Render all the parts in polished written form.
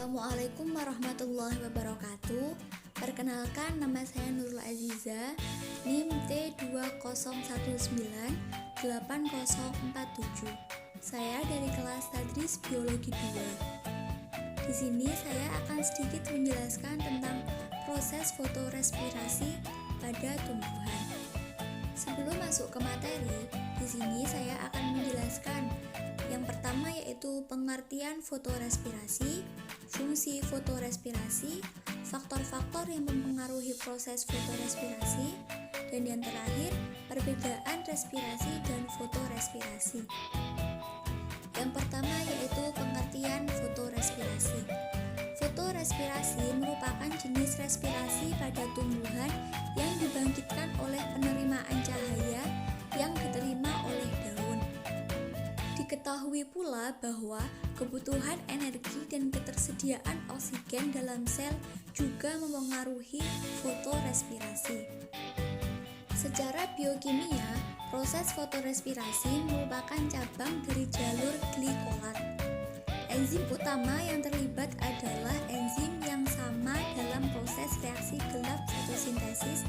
Assalamualaikum warahmatullahi wabarakatuh. Perkenalkan, nama saya Nurul Aziza, NIM T20198047. Saya dari kelas Tadris Biologi 2. Di sini saya akan sedikit menjelaskan tentang proses fotorespirasi pada tumbuhan. Sebelum masuk ke materi, di sini saya akan menjelaskan yang pertama yaitu pengertian fotorespirasi, fungsi fotorespirasi, faktor-faktor yang mempengaruhi proses fotorespirasi, dan yang terakhir perbedaan respirasi dan fotorespirasi. Yang pertama yaitu pengertian fotorespirasi. Fotorespirasi merupakan jenis respirasi pada tumbuhan yang dibangkitkan oleh penerimaan cahaya yang diterima oleh daun. Diketahui pula bahwa kebutuhan energi dan ketersediaan oksigen dalam sel juga mempengaruhi fotorespirasi. Secara biokimia, proses fotorespirasi merupakan cabang dari jalur glikolat. Enzim utama yang terlibat adalah enzim yang sama dalam proses reaksi gelap fotosintesis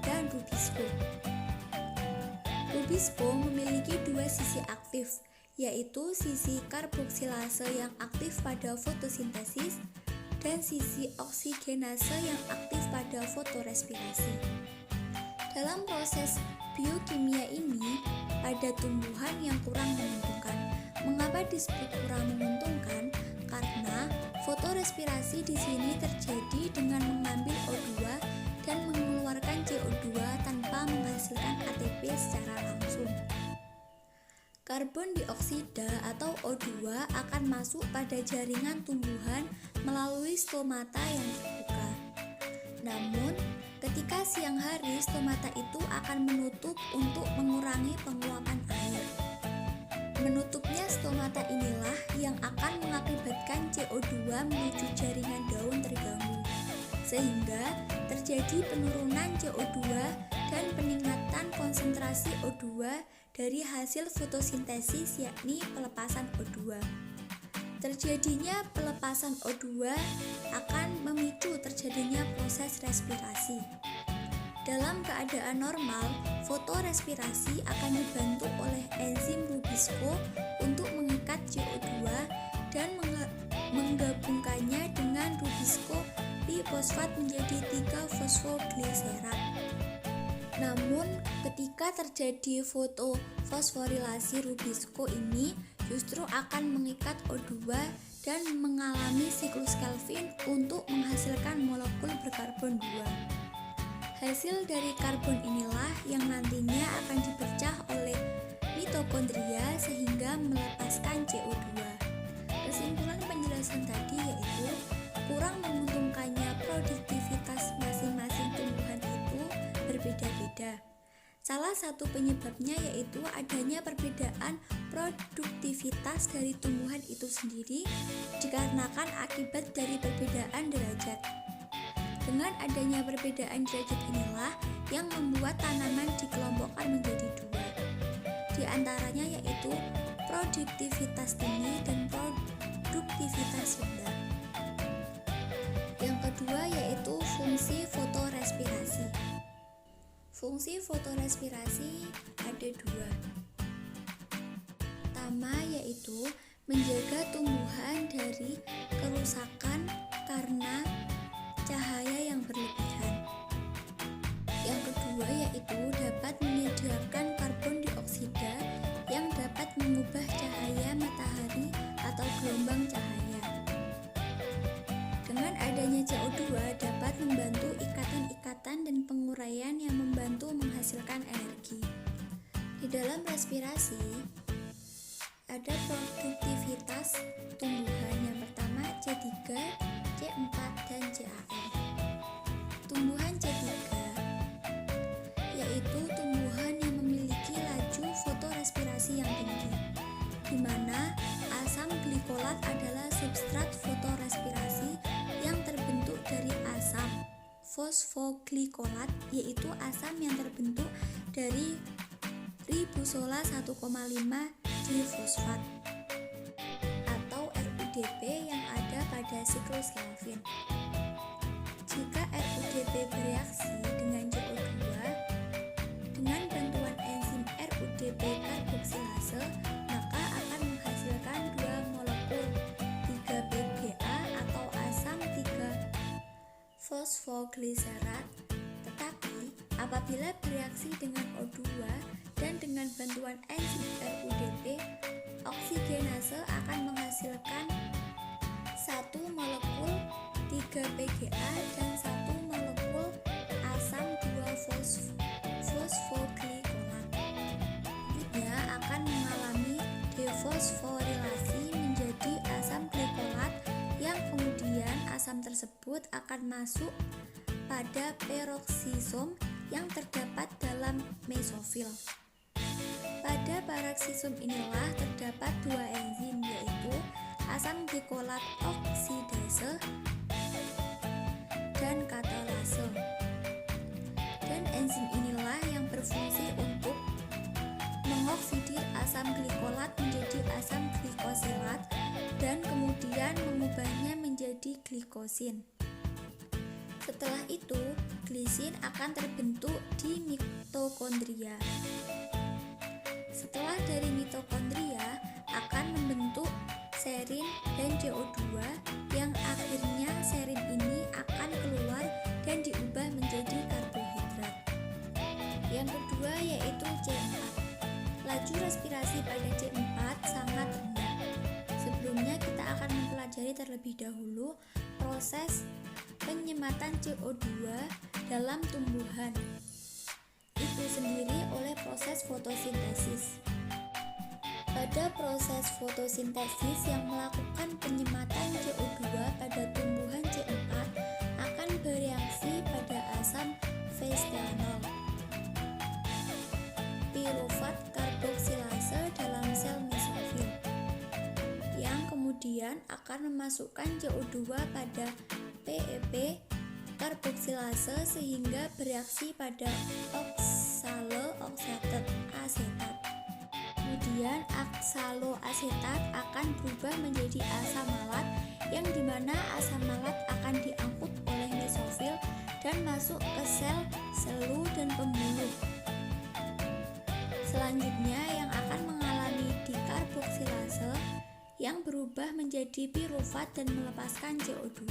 dan rubisco. Rubisco memiliki dua sisi aktif, yaitu sisi karboksilase yang aktif pada fotosintesis dan sisi oksigenase yang aktif pada fotorespirasi. Dalam proses biokimia ini, pada tumbuhan yang kurang menguntungkan. Mengapa disebut kurang menguntungkan? Karena fotorespirasi di sini terjadi dengan mengambil O2 dan mengeluarkan CO2 tanpa menghasilkan ATP secara langsung. Karbon dioksida atau O2 akan masuk pada jaringan tumbuhan melalui stomata yang terbuka. Namun, ketika siang hari, stomata itu akan menutup untuk mengurangi penguapan air. Menutupnya stomata inilah yang akan mengakibatkan CO2 menuju jaringan daun terganggu, sehingga terjadi penurunan CO2 dan peningkatan konsentrasi O2 dari hasil fotosintesis, yakni pelepasan O2. Terjadinya pelepasan O2 akan memicu terjadinya proses respirasi. Dalam keadaan normal, fotorespirasi akan dibantu oleh enzim rubisco untuk mengikat CO2 dan menggabungkannya dengan rubisco bifosfat menjadi 3-fosfogliserat. Namun, ketika terjadi fosforilasi rubisco ini justru akan mengikat O2 dan mengalami siklus Calvin untuk menghasilkan molekul berkarbon 2. Hasil dari karbon inilah yang nantinya akan dipecah oleh mitokondria sehingga melepaskan CO2. Kesimpulan penjelasan tadi yaitu kurang menguntungkannya produktivitas masing-masing tumbuhan itu berbeda-beda. Salah satu penyebabnya yaitu adanya perbedaan produktivitas dari tumbuhan itu sendiri dikarenakan akibat dari perbedaan derajat. Dengan adanya perbedaan derajat inilah yang membuat tanaman dikelompokkan menjadi dua. Di antaranya yaitu produktivitas tinggi dan produktivitas rendah. Yang kedua yaitu fungsi fotorespirasi. Fungsi fotorespirasi ada dua. Pertama yaitu menjaga tumbuhan dari kerusakan karena cahaya yang berlebihan. Yang kedua yaitu dapat menyediakan karbon dioksida yang dapat mengubah cahaya matahari atau gelombang cahaya. Dengan adanya CO2 dapat membantu ikatan-ikatan dan penguraian yang membantu menghasilkan energi. Di dalam respirasi ada produktivitas tumbuhan yang pertama C3, C4, dan CAM. Tumbuhan C3 yaitu tumbuhan yang memiliki laju fotorespirasi yang tinggi, di mana asam glikolat adalah substrat fotorespirasi yang terbentuk dari asam fosfoglikolat, yaitu asam yang terbentuk dari ribosola 1,5 difosfat atau RUDP yang ada pada siklus fosfogliserat. Tetapi apabila bereaksi dengan O2 dan dengan bantuan enzim RUDP, oksigenase akan menghasilkan satu molekul 3-PGA dan satu molekul asam 2-fosfoglikolat. Selanjutnya akan mengalami defosforilasi menjadi asam glikolat yang kemudian asam tersebut akan masuk pada peroksisom yang terdapat dalam mesofil. Pada paroksisom inilah terdapat dua enzim, yaitu asam glikolat oksidase dan katalase. Dan enzim inilah yang berfungsi untuk mengoksidir asam glikolat menjadi asam glikosilat dan kemudian mengubahnya menjadi glikosin. Setelah itu, glisin akan terbentuk di mitokondria. Setelah dari mitokondria akan membentuk serin dan CO2 yang akhirnya serin ini akan keluar dan diubah menjadi karbohidrat. Yang kedua yaitu C4. Laju respirasi pada C4 sangat rendah. Sebelumnya kita akan mempelajari terlebih dahulu proses penyematan CO2 dalam tumbuhan itu sendiri oleh proses fotosintesis. Pada proses fotosintesis yang melakukan penyematan CO2 pada tumbuhan C4 akan bereaksi pada asam festainol, pirufat karboksilase dalam sel mesofil, yang kemudian akan memasukkan CO2 pada PEP karboksilase sehingga bereaksi pada oksalooksatat asetat. Kemudian oksaloasetat akan berubah menjadi asam malat, yang dimana asam malat akan diangkut oleh mesofil dan masuk ke sel selu dan pembuluh. Selanjutnya yang akan mengalami dikarboksilase yang berubah menjadi pirufat dan melepaskan CO2.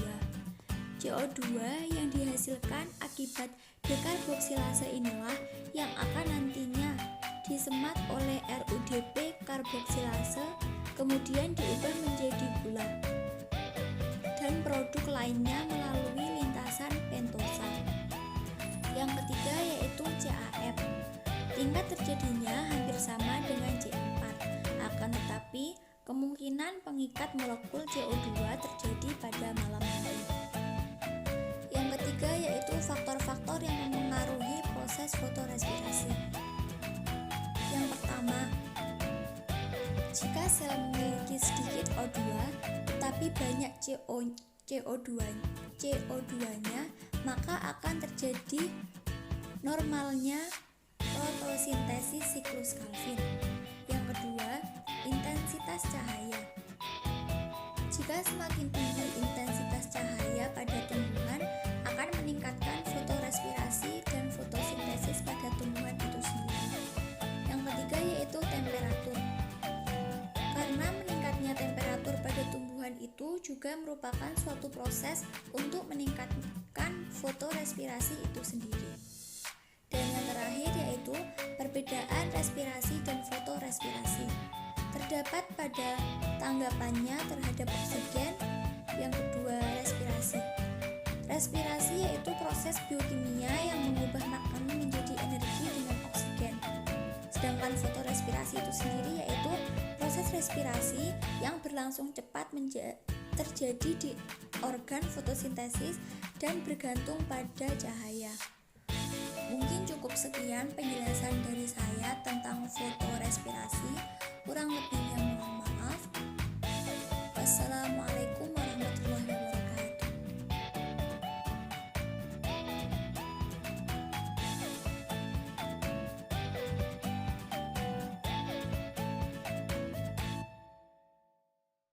CO2 yang dihasilkan akibat dekarboksilase inilah yang akan nantinya disemat oleh RUDP karboksilase, kemudian diubah menjadi gula dan produk lainnya melalui lintasan pentosa. Yang ketiga yaitu CAF. Tingkat terjadinya hampir sama dengan C4, akan tetapi kemungkinan pengikat molekul CO2 terjadi pada malam hari. Yang ketiga yaitu faktor-faktor yang mempengaruhi proses fotorespirasi. Yang pertama, jika sel memiliki sedikit O2 tetapi banyak CO2-nya, maka akan terjadi normalnya fotosintesis siklus Calvin. Yang kedua, intensitas cahaya. Jika semakin tinggi intensitas cahaya pada tumbuhan, akan meningkatkan fotorespirasi dan fotosintesis pada tumbuhan itu sendiri. Yang ketiga yaitu temperatur. Karena meningkatnya temperatur pada tumbuhan itu juga merupakan suatu proses untuk meningkatkan fotorespirasi itu sendiri. Dan yang terakhir yaitu perbedaan respirasi dan fotorespirasi. Terdapat pada tanggapannya terhadap oksigen. Yang kedua, respirasi. Respirasi yaitu proses biokimia yang mengubah makanan menjadi energi dengan oksigen. Sedangkan fotorespirasi itu sendiri yaitu proses respirasi yang berlangsung cepat terjadi di organ fotosintesis dan bergantung pada cahaya. Mungkin cukup sekian penjelasan dari saya tentang fotorespirasi. Kurang lebihnya mohon maaf.